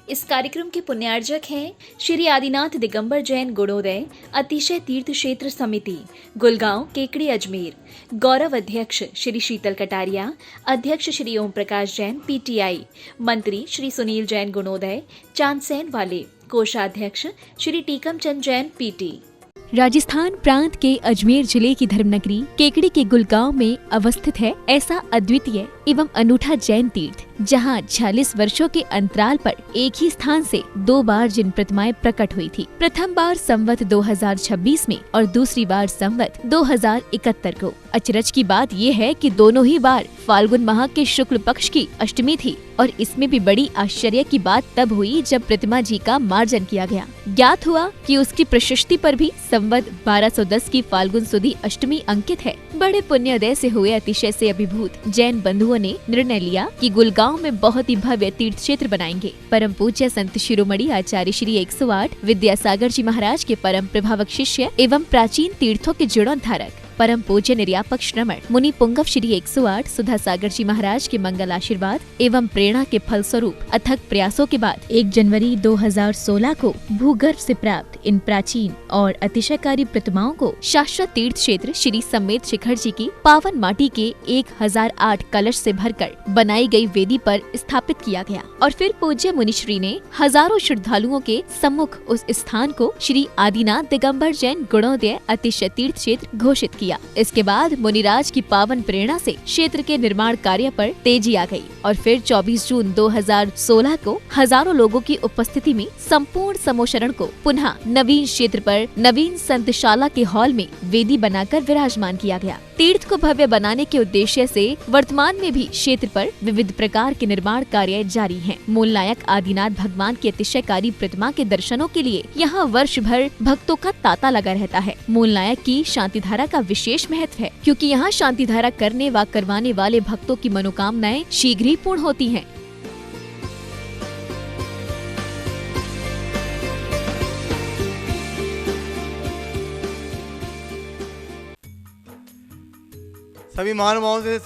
इस कार्यक्रम के पुण्यार्जक हैं श्री आदिनाथ दिगंबर जैन गुणोदय अतिशय तीर्थ क्षेत्र समिति, गुलगांव, केकड़ी, अजमेर। गौरव अध्यक्ष श्री शीतल कटारिया, अध्यक्ष श्री ओम प्रकाश जैन, पीटीआई। मंत्री श्री सुनील जैन गुणोदय, चांदसैन वाले। कोषाध्यक्ष श्री टीकम चंद जैन, पीटी। राजस्थान प्रांत के अजमेर जिले की धर्मनगरी केकड़ी के गुलगांव में अवस्थित है ऐसा अद्वितीय एवं अनूठा जैन तीर्थ, जहां 46 वर्षों के अंतराल पर एक ही स्थान से 2 बार जिन प्रतिमाएं प्रकट हुई थी। प्रथम बार संवत 2026 में और दूसरी बार संवत 2071 को। अचरज की बात यह है कि दोनों ही बार फाल्गुन माह के शुक्ल पक्ष की अष्टमी थी और इसमें भी बड़ी आश्चर्य की बात तब हुई जब प्रतिमा जी का मार्जन किया गया। ज्ञात हुआ कि उसकी प्रशस्ति पर भी संवत 1210 की फाल्गुन सुदी अष्टमी अंकित है। बड़े पुण्योदय से हुए अतिशय से अभिभूत जैन बंधुओं ने निर्णय लिया कि गुलगांव में बहुत ही भव्य तीर्थ क्षेत्र बनाएंगे। परम पूज्य संत शिरोमणि आचार्य श्री 108 विद्यासागर जी महाराज के परम प्रभावक शिष्य एवं प्राचीन तीर्थों के जीर्णोद्धारक परम पूज्य निर्यापक श्रमण मुनि पुंगव श्री 108 सुधा सागर जी महाराज के मंगल आशीर्वाद एवं प्रेरणा के फलस्वरूप अथक प्रयासों के बाद 1 जनवरी 2016 को भूगर्भ से प्राप्त इन प्राचीन और अतिशयकारी प्रतिमाओं को शाश्वत तीर्थ क्षेत्र श्री समेत शिखर जी की पावन माटी के 1008 कलश से भरकर बनाई गई वेदी पर स्थापित किया गया और फिर पूज्य मुनिश्री ने हजारों श्रद्धालुओं के सम्मुख उस स्थान को श्री आदिनाथ दिगंबर जैन गुणोदय अतिशय तीर्थ क्षेत्र घोषित किया। इसके बाद मुनिराज की पावन प्रेरणा से क्षेत्र के निर्माण कार्य पर तेजी आ गई और फिर 24 जून 2016 को हजारों लोगों की उपस्थिति में संपूर्ण समोशरण को पुनः नवीन क्षेत्र पर नवीन संतशाला के हॉल में वेदी बनाकर विराजमान किया गया। तीर्थ को भव्य बनाने के उद्देश्य से वर्तमान में भी क्षेत्र पर विविध प्रकार के निर्माण कार्य जारी हैं। मूल नायक आदिनाथ भगवान की अतिशयकारी प्रतिमा के दर्शनों के लिए यहाँ वर्ष भर भक्तों का तांता लगा रहता है। मूल नायक की शांति धारा का विशेष महत्व है, क्योंकि यहाँ शांति धारा करने व करवाने वाले भक्तों की मनोकामनाएं शीघ्र ही पूर्ण होती हैं। सभी महानुभावों से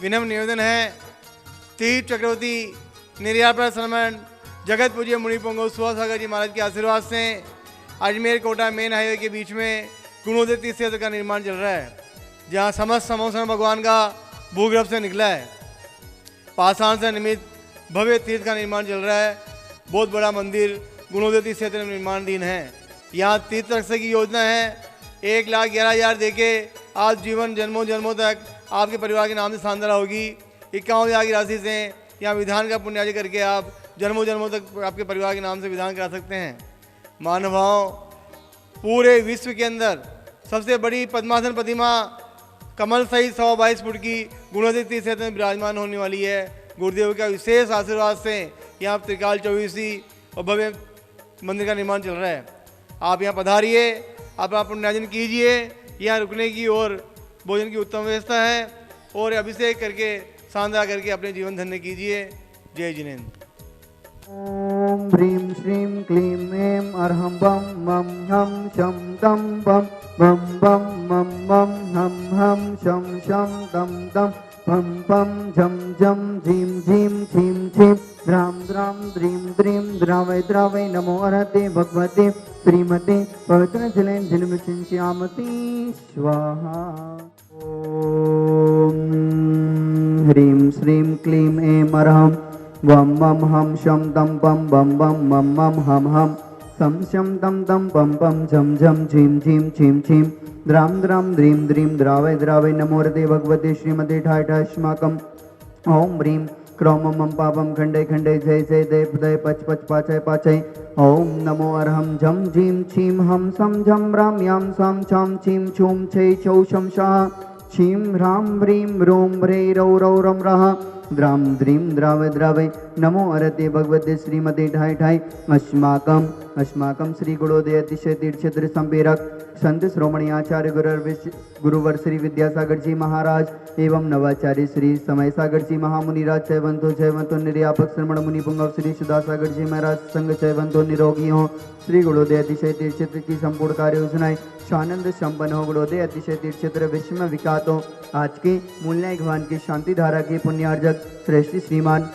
विनम्र निवेदन है, तीर्थ चक्रवर्ती निर्यापक श्रमण जगत पूज्य मुनि पुंगव सुधा सागर जी महाराज के आशीर्वाद से अजमेर कोटा मेन हाईवे के बीच में गुणोदय तीर्थ क्षेत्र का निर्माण चल रहा है, जहाँ समस्त समोसन भगवान का भूगर्भ से निकला है। पाषाण से निर्मित भव्य तीर्थ का निर्माण चल रहा है। बहुत बड़ा मंदिर गुणोदय तीर्थ क्षेत्र में निर्माणाधीन है। यहाँ तीर्थ रक्षक की योजना है, 1,11,000 देके आज जीवन जन्मों जन्मों तक आपके परिवार के नाम से सांदरा होगी। 51,000 की राशि से यहाँ विधान का पुण्यार्जन करके आप जन्मों जन्मों तक आपके परिवार के नाम से विधान करा सकते हैं। मानभाव पूरे विश्व के अंदर सबसे बड़ी पद्मासन प्रतिमा कमल सहित 122 फुट की गुणोदय तीर्थ क्षेत्र में विराजमान होने वाली है। गुरुदेव का विशेष आशीर्वाद से यहाँ त्रिकाल चौबीसी और भव्य मंदिर का निर्माण चल रहा है। आप यहाँ पधारिए, आप पुण्यार्जन कीजिए। यहाँ रुकने की और भोजन की उत्तम व्यवस्था है और अभिषेक करके शानदार करके अपने जीवन धन्य कीजिए। जय जिनेन्द्र। ओम ह्रीं श्रीं क्लीं ऐं अर्हं बम मम हम शम दम बम बम बम मम मम हम हम शम शम दम दम पम पम झम झम झीम झीम छीम छीम द्राम द्राम द्रीम द्रीम द्रावय द्रावय नमो अर्हते भगवते श्रीमते पवित्र जलेन जन्मचिंश्यामति स्वाहा। ओम ह्रीं श्रीं क्लीं ऐं अर्हं वम मम हम शम दम बम बम बम मम मम हम हम सम शम दम दम पम पम झम झम झीम झीम छीम छीम द्राम द्राम द्रीम द्रीम द्रावय द्रावय नमो रते भगवते श्रीमते ठाय ठायस्माकम् ओम ह्रीं क्रौम मम पापम खंडे खंडे जय जय देव दय पच पच पाचय पाचय ओम नमो अर्हं झम झीम छीम हम सम झम राम याम साम छाम छीम छूम छे छौ शम शाह छीम ह्रां ह्रीं रोम ह्रे रौ रौ रम रहा द्राम द्रीं द्रावय द्रावय नमो अरते भगवते श्रीमते ठाय ठाय अस्माकं श्री गुणोदय अतिशय तीर्थ क्षेत्र संपेरक संत श्रोमणी आचार्य गुरुवर श्री विद्यासागर जी महाराज एवं नवाचार्य श्री समय सागर जी महामुनिराज जयवंतो निर्यापक श्रमण मुनि पुंगव श्री सुधा सागर जी महाराज संग जयवंतो निरोगी हो। श्री गुणोदय अतिशय तीर्थ क्षेत्र की संपूर्ण कार्य योजनाएं शानंद संपन्न गुणोदय अतिशय तीर्थ क्षेत्र विश्व में विख्यात हो। आज के मूल्य भगवान की शांति धारा के पुण्यार्जक श्रेष्ठ श्रीमान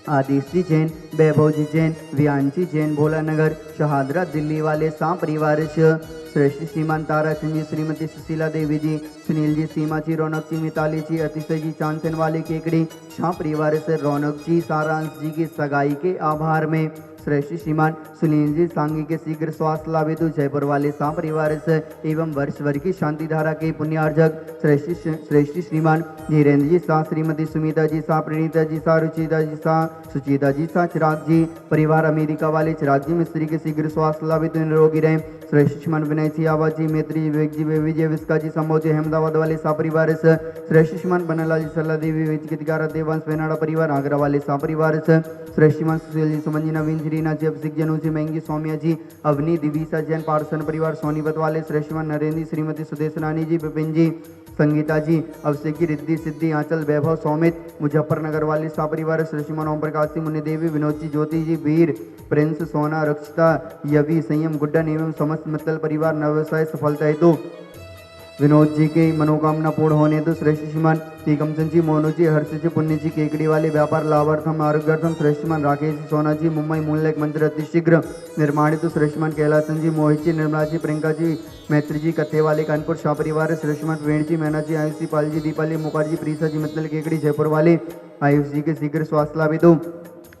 आदिश्री जैन, वैभव जी जैन, व्यांची जैन, भोलानगर, शहादरा दिल्ली वाले सा परिवार श्रेष्ठ श्रीमान ताराचंद जी, श्रीमती सुशीला देवी जी, सुनील जी, सीमा जी, रौनक जी, मिताली जी, अतिशय जी, चांदसन वाले केकड़ी शाह परिवार से रौनक जी सारांश जी की सगाई के आभार में श्रेष्ठ श्रीमान सुनील जी सांगी के शीघ्र स्वास्थ्य लाभ हेतु जयपुर वाले सा परिवार से एवं वर्ष भर की शांति धारा के पुण्यार्जक श्रेष्ठ श्रीमान धीरेन्द्र जी सा, श्रीमती सुमिता जी सा, प्रणीता जी सा, रुचिता जी सा, सुचिता जी सा, चिराग जी परिवार अमेरिका वाले चिराग जी मिस्त्री के शीघ्र स्वास्थ्य लाभ हेतु निरोगी रहे। श्रेष्ठ श्रीमान विनय जी, आवाज जी, मैत्री जी, विवेक जी, विजय विस्का जी, संभव जी, अहमदाबाद वाले सा परिवार से श्रेष्ठ श्रीमान बनलाल जी, सल्ला देवी, विचिकितिकारा देवांश बेनाडा परिवार आगरा वाले सा परिवार से श्रेष्ठ श्रीमान सुशील जी, सुमन जी, नवीन जी, रीना जी, अभिषेक जी, अनुजी, महंगी, सौम्या जी, अवनी, दिवीसा जैन पार्सन परिवार सोनीपत वाले श्रेष्ठ श्रीमान नरेंद्र, श्रीमती सुदेश रानी जी, विपिन जी, संगीता जी, अभिषेक जी, रिद्धि, सिद्धि, आंचल, वैभव, सौमित, मुजफ्फरनगर वाले सा परिवार श्रेष्ठ श्रीमान ओम प्रकाश सिंह, मुनि देवी, विनोद जी, ज्योति जी, वीर, प्रिंस, सोना, रक्षिता, यवि, संयम, गुड्डन एवं समस्त मित्तल परिवार नवव्यवसाय सफलता हेतु विनोद जी के मनोकामना पूर्ण होने तो श्रेष्ठ श्रीमान टीकमचंद जी, मोनू जी, हर्ष जी, पुण्य जी, केकड़ी वाले व्यापार लाभार्थम आरोग्यार्थम श्रेष्ठ श्रीमान राकेश जी, सोना जी, मुंबई मूल्य मंदिर अतिशीघ्र निर्माणित तो श्रेष्ठ श्रीमान कैलासन जी, मोहित जी, निर्मला जी, प्रियंका जी, मैत्री जी, कथे वाले कानपुर शाह परिवार श्रेष्ठ श्रीमान वेण जी, मैना जी, आयुष जी, पाल जी, दीपाली, मुखर्जी, प्रीसा जी, मित्तल केकड़ी जयपुर वाले आयुष जी के शीघ्र स्वास्थ्य लाभ हेतु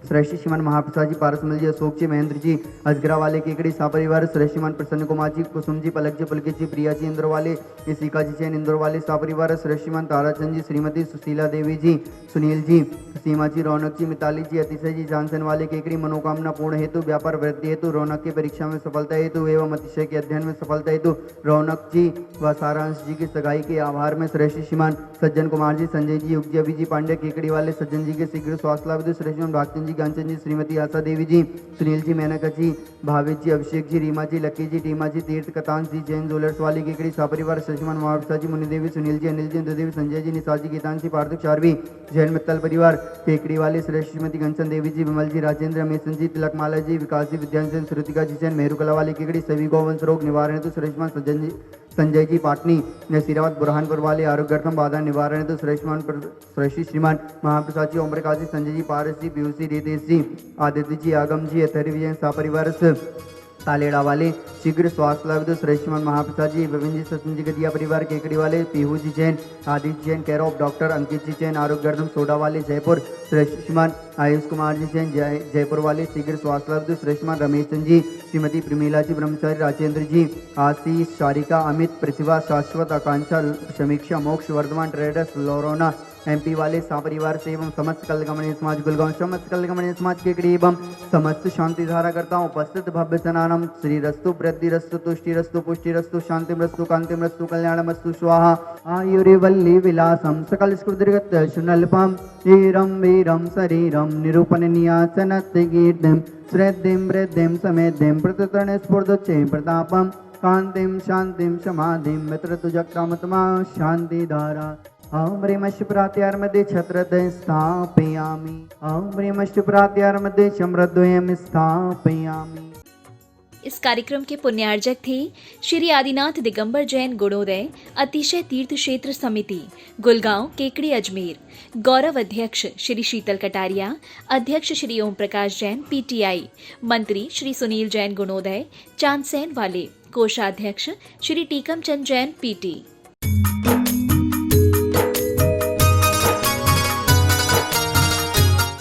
श्रेष्ठ श्रीमान महाप्रसाद जी, पारसमल जी, अशोक जी, महेंद्र जी, अजगरा वाले केकड़ी सा परिवार श्रेष्ठ श्रीमान प्रसन्न कुमार जी, कुसुम जी, पलक जी, पुलकित जी, प्रिया जी, इंद्र वाले इसिका जी जैन, इंदौर वाले सा परिवार श्रेष्ठ श्रीमान ताराचंद जी, श्रीमती सुशीला देवी जी, सुनील जी, सीमा जी, रौनक जी, मिताली जी, अतिशय जी, जानसन वाले केकड़ी मनोकामना पूर्ण हेतु व्यापार वृद्धि हेतु रौनक की परीक्षा में सफलता हेतु एवं अतिशय के अध्ययन में सफलता हेतु रौनक जी व सारांश जी की सगाई के आभार में श्रेष्ठ श्रीमान सज्जन कुमार जी, संजय जी, युग जी, अभी जी, पांडे केकड़ी वाले सज्जन जी के शीघ्र स्वास्थ्य लाभ हेतु श्रेष्ठ श्रीमान भागचंद जी, ज्ञानचंद जी, श्रीमती आशा देवी जी, सुनील जी, मेनका जी, भावेश जी, अभिषेक जी, रीमा जी, लक्की जी, टीमा जी, तीर्थ कतांश जी, जैन ज्वेलर्स वाली केकड़ी सा परिवार श्रीमान महाप्रसाद जी, मुनि देवी, सुनील जी, अनिल जी, इंद्रदेवी, संजय जी, निशा जी, गीतांश जी, पार्थिव चारवी जैन मित्तल परिवार केकड़ी वाले श्रेष्ठ श्रीमती कंचन देवी जी, विमल जी, राजेंद्र, अमेशन जी, तिलकमाला जी, विकास जी, विद्यांजन, श्रुतिका जी जैन मेहरुकला वाली केकड़ी सभी गौवंश रोग निवारण तो श्रेष्ठमान सज्जन जी, संजय जी, पाटनी, नसीराबाद, बुरहानपुर वाले आरोग्यार्थम बाधा निवारण तो श्रेष्ठ श्रीमान महाप्रसाद जी, ओम प्रकाश जी, संजय जी, पारस जी, पीयूष जी, रितेश जी, आदित्य जी, आगम जी, अथर्व विजय सा परिवार तालेड़ा वाले शीघ्र स्वास्थ्य लाभ श्रेष्ठ श्रीमान महाप्रसाद जी, विपिन जी, सचिन जी, गदिया परिवार केकड़ी वाले Pihu ji Jain, Aditya Jain, care of doctor Ankit ji Jain, आरोग्यार्थम सोडा वाले जयपुर श्रेष्ठ श्रीमान आयुष कुमार जी जैन, जयपुर वाले शीघ्र स्वास्थ्य लाभ श्रेष्ठ श्रीमान रमेश चंद जी, श्रीमती प्रेमीला जी, ब्रह्मचारी राजेंद्र जी, आशीष, शारिका, अमित, प्रतिभा, शाश्वत, आकांक्षा, समीक्षा, मोक्ष, वर्धमान ट्रेडर्स, लोरोना एमपी वाले सा परिवार से एवं समस्त कलगमणीय समाज गुलगांव, समस्त कलगमणीय समाज के करीब समस्त शांति धारा करता हूँ उपस्थित भव्य सनानम श्री रस्तु वृद्धि रस्तु तुष्टि रस्तु पुष्टि रस्तु शांति रस्तु कांति रस्तु कल्याणमस्तु स्वाहा आयुर्वल्ली विलासम सकल स्कृतिर्गत शुनल्पम वीरम वीरम शरीरम निरूपण नियाचनत कीर्तिम श्रद्धिम वृद्धिम समेधिम प्रतितरण स्फुर्दुच्चे प्रतापम कांतिम शांतिम समाधिम मित्र तुजक्रामतमा शांति धारा ओम ह्रीमश्च प्रात्यार्मध्ये छत्रद्वयं स्थापयामि ओम ह्रीमश्च प्रात्यार्मध्ये चम्रद्वयं स्थापयामि। इस कार्यक्रम के पुण्यार्जक थे श्री आदिनाथ दिगंबर जैन गुणोदय अतिशय तीर्थ क्षेत्र समिति गुलगांव केकड़ी अजमेर। गौरव अध्यक्ष श्री शीतल कटारिया, अध्यक्ष श्री ओम प्रकाश जैन पीटीआई, मंत्री श्री सुनील जैन गुणोदय चांदसैन वाले, कोषाध्यक्ष श्री टीकमचंद जैन पीटी।